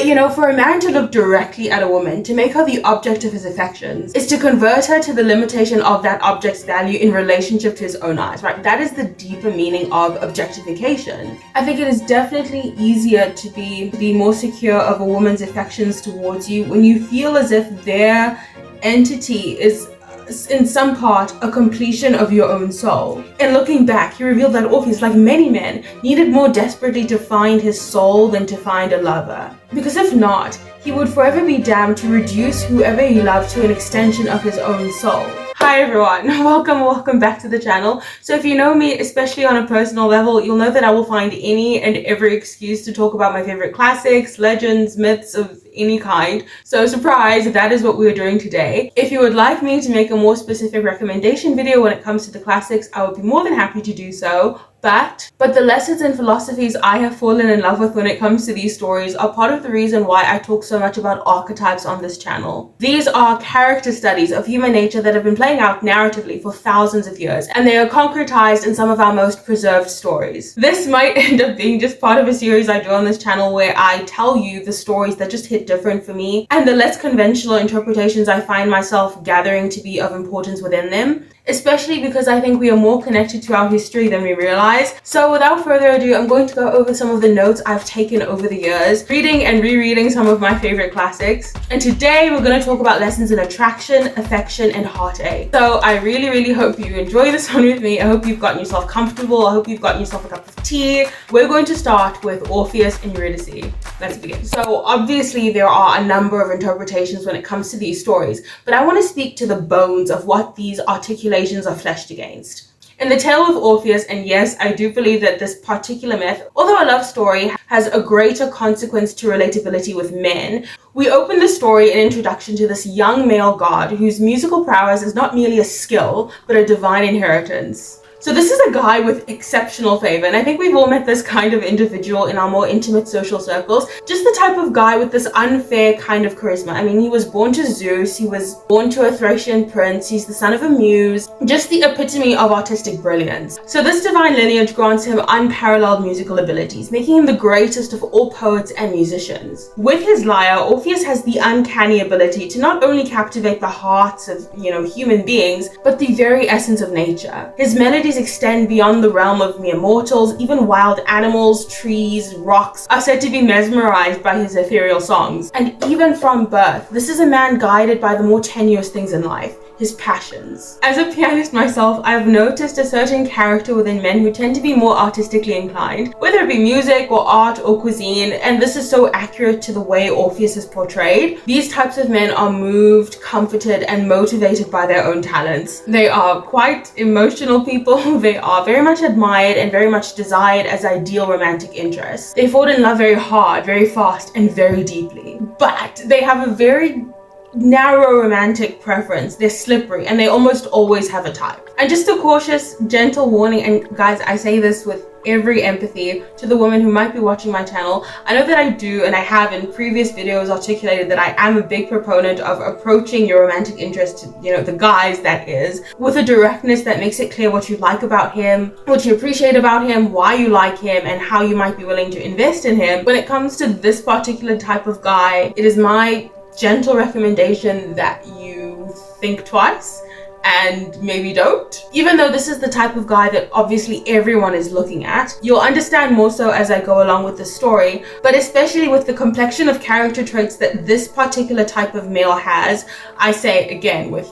But you know, for a man to look directly at a woman, to make her the object of his affections, is to convert her to the limitation of that object's value in relationship to his own eyes, right? That is the deeper meaning of objectification. I think it is definitely easier to be more secure of a woman's affections towards you when you feel as if their entity is in some part a completion of your own soul. And looking back, he revealed that Orpheus, like many men, needed more desperately to find his soul than to find a lover. Because if not, he would forever be damned to reduce whoever he loved to an extension of his own soul. Hi everyone, welcome back to the channel. So if you know me, especially on a personal level, you'll know that I will find any and every excuse to talk about my favorite classics, legends, myths of any kind. So surprise, that is what we're doing today. If you would like me to make a more specific recommendation video when it comes to the classics, I would be more than happy to do so. But the lessons and philosophies I have fallen in love with when it comes to these stories are part of the reason why I talk so much about archetypes on this channel. These are character studies of human nature that have been playing out narratively for thousands of years, and they are concretized in some of our most preserved stories. This might end up being just part of a series I do on this channel where I tell you the stories that just hit different for me and the less conventional interpretations I find myself gathering to be of importance within them, especially because I think we are more connected to our history than we realize. So without further ado, I'm going to go over some of the notes I've taken over the years, reading and rereading some of my favorite classics. And today we're going to talk about lessons in attraction, affection, and heartache. So I really hope you enjoy this one with me. I hope you've gotten yourself comfortable. I hope you've gotten yourself a cup of tea. We're going to start with Orpheus and Eurydice. Let's begin. So obviously there are a number of interpretations when it comes to these stories, but I want to speak to the bones of what these articulations are fleshed against. In the tale of Orpheus, and yes, I do believe that this particular myth, although a love story, has a greater consequence to relatability with men, we open the story in introduction to this young male god whose musical prowess is not merely a skill, but a divine inheritance. So this is a guy with exceptional favor, and I think we've all met this kind of individual in our more intimate social circles. Just the type of guy with this unfair kind of charisma. I mean, he was born to Zeus, he was born to a Thracian prince, he's the son of a muse, just the epitome of artistic brilliance. So this divine lineage grants him unparalleled musical abilities, making him the greatest of all poets and musicians. With his lyre, Orpheus has the uncanny ability to not only captivate the hearts of, human beings, but the very essence of nature. His melodies extend beyond the realm of mere mortals. Even wild animals, trees, rocks are said to be mesmerized by his ethereal songs. And even from birth, this is a man guided by the more tenuous things in life, his passions. As a pianist myself, I have noticed a certain character within men who tend to be more artistically inclined, whether it be music or art or cuisine, and this is so accurate to the way Orpheus is portrayed. These types of men are moved, comforted, and motivated by their own talents. They are quite emotional people. They are very much admired and very much desired as ideal romantic interests. They fall in love very hard, very fast, and very deeply. But they have a very narrow romantic preference. They're slippery and they almost always have a type. And just a cautious, gentle warning, and guys, I say this with every empathy to the women who might be watching my channel. I know that I do, and I have in previous videos articulated that I am a big proponent of approaching your romantic interest, the guys that is, with a directness that makes it clear what you like about him, what you appreciate about him, why you like him, and how you might be willing to invest in him. When it comes to this particular type of guy, it is my gentle recommendation that you think twice and maybe don't. Even though this is the type of guy that obviously everyone is looking at, you'll understand more so as I go along with the story, but especially with the complexion of character traits that this particular type of male has, I say again with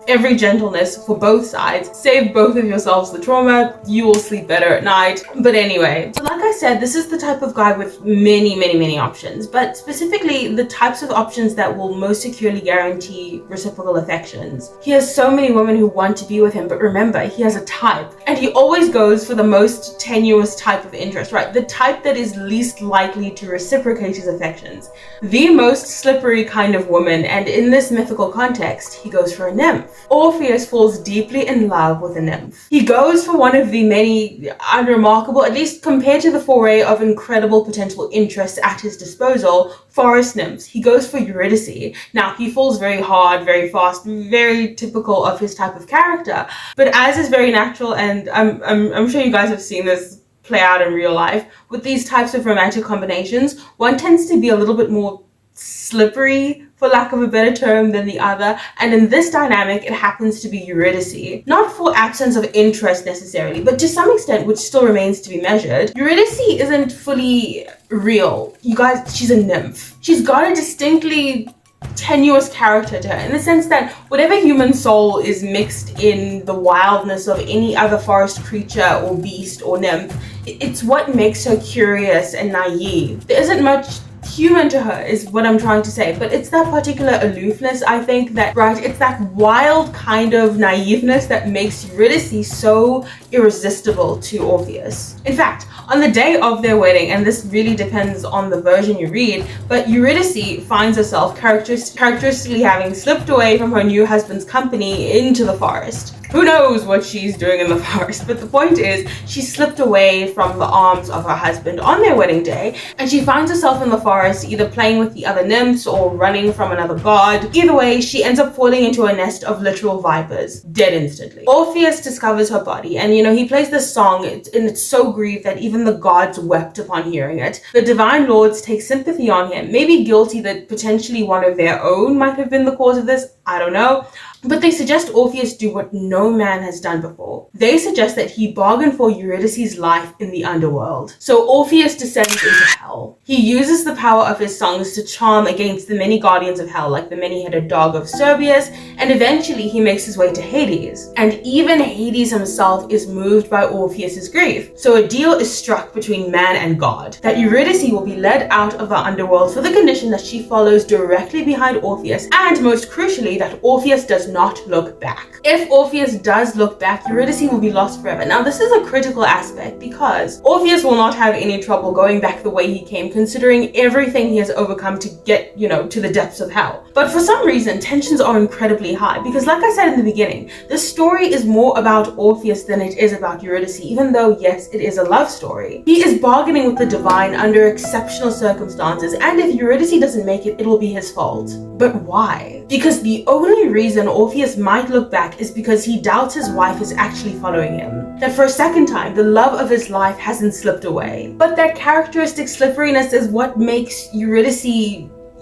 every gentleness for both sides, save both of yourselves the trauma, you will sleep better at night. But anyway, so like I said, this is the type of guy with many options, but specifically the types of options that will most securely guarantee reciprocal affections. He has so many women who want to be with him, but remember, he has a type, and he always goes for the most tenuous type of interest, right? The type that is least likely to reciprocate his affections. The most slippery kind of woman, and in this mythical context, he goes for a nymph. Orpheus falls deeply in love with a nymph. He goes for one of the many unremarkable, at least compared to the foray of incredible potential interests at his disposal, forest nymphs. He goes for Eurydice. Now, he falls very hard, very fast, very typical of his type of character, but as is very natural, and I'm sure you guys have seen this play out in real life, with these types of romantic combinations, one tends to be a little bit more slippery, for lack of a better term, than the other. And in this dynamic, it happens to be Eurydice. Not for absence of interest necessarily, but to some extent, which still remains to be measured. Eurydice isn't fully real. You guys, she's a nymph. She's got a distinctly tenuous character to her, in the sense that whatever human soul is mixed in the wildness of any other forest creature or beast or nymph, it's what makes her curious and naive. There isn't much human to her, is what I'm trying to say, but it's that particular aloofness, I think, that, right, it's that wild kind of naiveness that makes Eurydice so irresistible to Orpheus. In fact, on the day of their wedding, and this really depends on the version you read, but Eurydice finds herself characteristically having slipped away from her new husband's company into the forest. Who knows what she's doing in the forest, but the point is, she slipped away from the arms of her husband on their wedding day, and she finds herself in the forest either playing with the other nymphs or running from another god. Either way, she ends up falling into a nest of literal vipers, dead instantly. Orpheus discovers her body, and he plays this song, and it's so grieved that even the gods wept upon hearing it. The divine lords take sympathy on him, maybe guilty that potentially one of their own might have been the cause of this, I don't know. But they suggest Orpheus do what no man has done before. They suggest that he bargain for Eurydice's life in the underworld. So Orpheus descends into hell. He uses the power of his songs to charm against the many guardians of hell, like the many-headed dog of Cerberus, and eventually he makes his way to Hades. And even Hades himself is moved by Orpheus's grief. So a deal is struck between man and God, that Eurydice will be led out of the underworld for the condition that she follows directly behind Orpheus, and most crucially, that Orpheus does not look back. If Orpheus does look back, Eurydice will be lost forever. Now, this is a critical aspect because Orpheus will not have any trouble going back the way he came, considering everything he has overcome to get, to the depths of hell. But for some reason, tensions are incredibly high because, like I said in the beginning, this story is more about Orpheus than it is about Eurydice, even though, yes, it is a love story. He is bargaining with the divine under exceptional circumstances, and if Eurydice doesn't make it, it will be his fault. But why? Because the only reason Orpheus might look back is because he doubts his wife is actually following him. That for a second time, the love of his life hasn't slipped away. But that characteristic slipperiness is what makes Eurydice,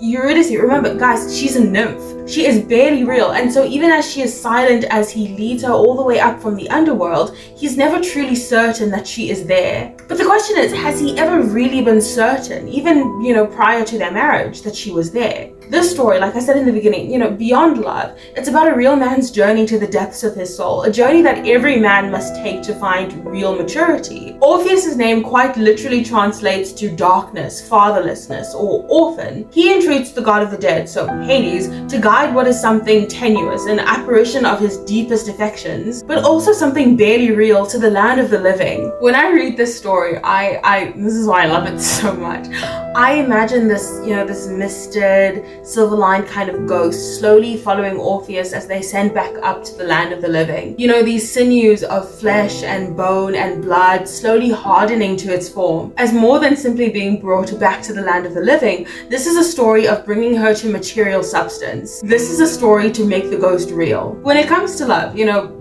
remember guys, she's a nymph. She is barely real, and so even as she is silent as he leads her all the way up from the underworld, he's never truly certain that she is there. But the question is, has he ever really been certain, even, prior to their marriage, that she was there? This story, like I said in the beginning, beyond love, it's about a real man's journey to the depths of his soul, a journey that every man must take to find real maturity. Orpheus's name quite literally translates to darkness, fatherlessness, or orphan. He entreats the god of the dead, so Hades, to guide what is something tenuous, an apparition of his deepest affections, but also something barely real, to the land of the living. When I read this story, this is why I love it so much. I imagine this, this misted, silver-lined kind of ghost slowly following Orpheus as they send back up to the land of the living. These sinews of flesh and bone and blood slowly hardening to its form. As more than simply being brought back to the land of the living, this is a story of bringing her to material substance. This is a story to make the ghost real. When it comes to love,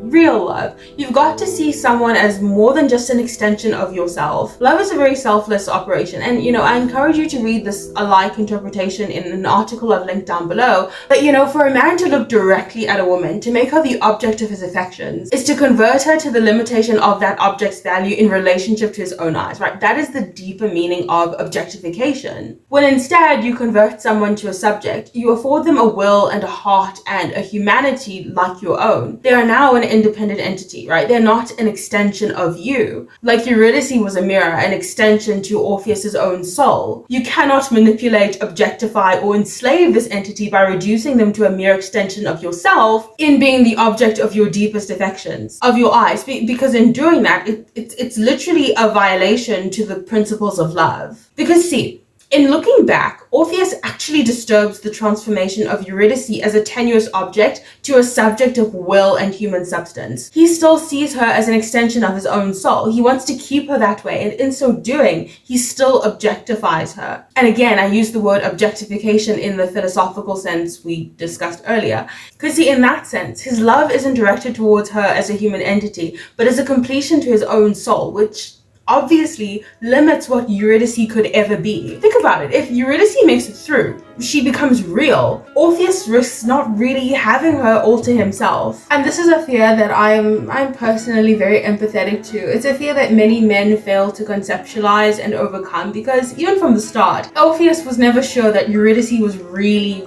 real love, you've got to see someone as more than just an extension of yourself. Love is a very selfless operation, and I encourage you to read this alike interpretation in an article I've linked down below. But for a man to look directly at a woman, to make her the object of his affections, is to convert her to the limitation of that object's value in relationship to his own eyes, right? That is the deeper meaning of objectification. When instead you convert someone to a subject, you afford them a will and a heart and a humanity like your own. They are now an independent entity, right? They're not an extension of you. Like Eurydice was a mirror, an extension to Orpheus's own soul. You cannot manipulate, objectify, or enslave this entity by reducing them to a mere extension of yourself in being the object of your deepest affections, of your eyes, because in doing that, it's literally a violation to the principles of love. Because see, in looking back, Orpheus actually disturbs the transformation of Eurydice as a tenuous object to a subject of will and human substance. He still sees her as an extension of his own soul. He wants to keep her that way, and in so doing, he still objectifies her. And again, I use the word objectification in the philosophical sense we discussed earlier. Because see, in that sense, his love isn't directed towards her as a human entity, but as a completion to his own soul, which obviously limits what Eurydice could ever be. Think about it. If Eurydice makes it through, she becomes real. Orpheus risks not really having her all to himself. And this is a fear that I'm personally very empathetic to. It's a fear that many men fail to conceptualize and overcome, because even from the start, Orpheus was never sure that Eurydice was really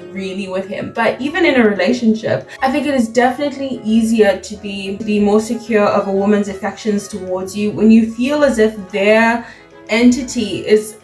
with him. But even in a relationship, I think it is definitely easier to be more secure of a woman's affections towards you when you feel as if their entity is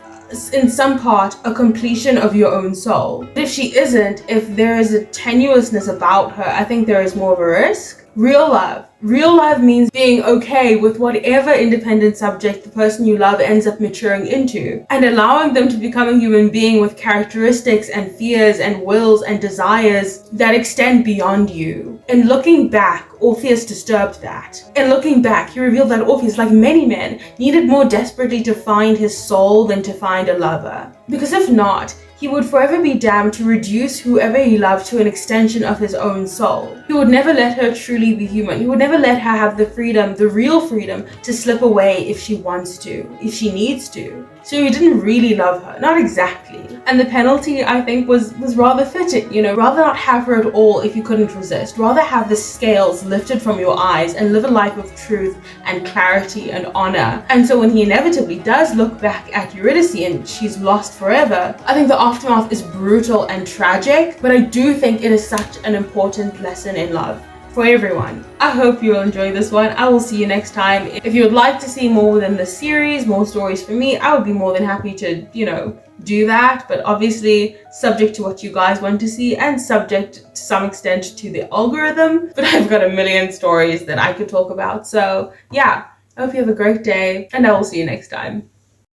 in some part a completion of your own soul. But if she isn't, if there is a tenuousness about her, I think there is more of a risk. Real love means being okay with whatever independent subject the person you love ends up maturing into, and allowing them to become a human being with characteristics and fears and wills and desires that extend beyond you. In looking back, Orpheus disturbed that. In looking back, he revealed that Orpheus, like many men, needed more desperately to find his soul than to find a lover. Because if not, he would forever be damned to reduce whoever he loved to an extension of his own soul. He would never let her truly be human. He would never let her have the freedom, the real freedom, to slip away if she wants to, if she needs to. So he didn't really love her, not exactly. And the penalty, I think, was rather fitting, rather not have her at all if you couldn't resist, rather have the scales lifted from your eyes and live a life of truth and clarity and honor. And so when he inevitably does look back at Eurydice and she's lost forever, I think the aftermath is brutal and tragic, but I do think it is such an important lesson in love for everyone. I hope you'll enjoy this one. I will see you next time. If you would like to see more within this series, more stories from me, I would be more than happy to, do that, but obviously subject to what you guys want to see and subject to some extent to the algorithm. But I've got a million stories that I could talk about. So yeah, I hope you have a great day and I will see you next time.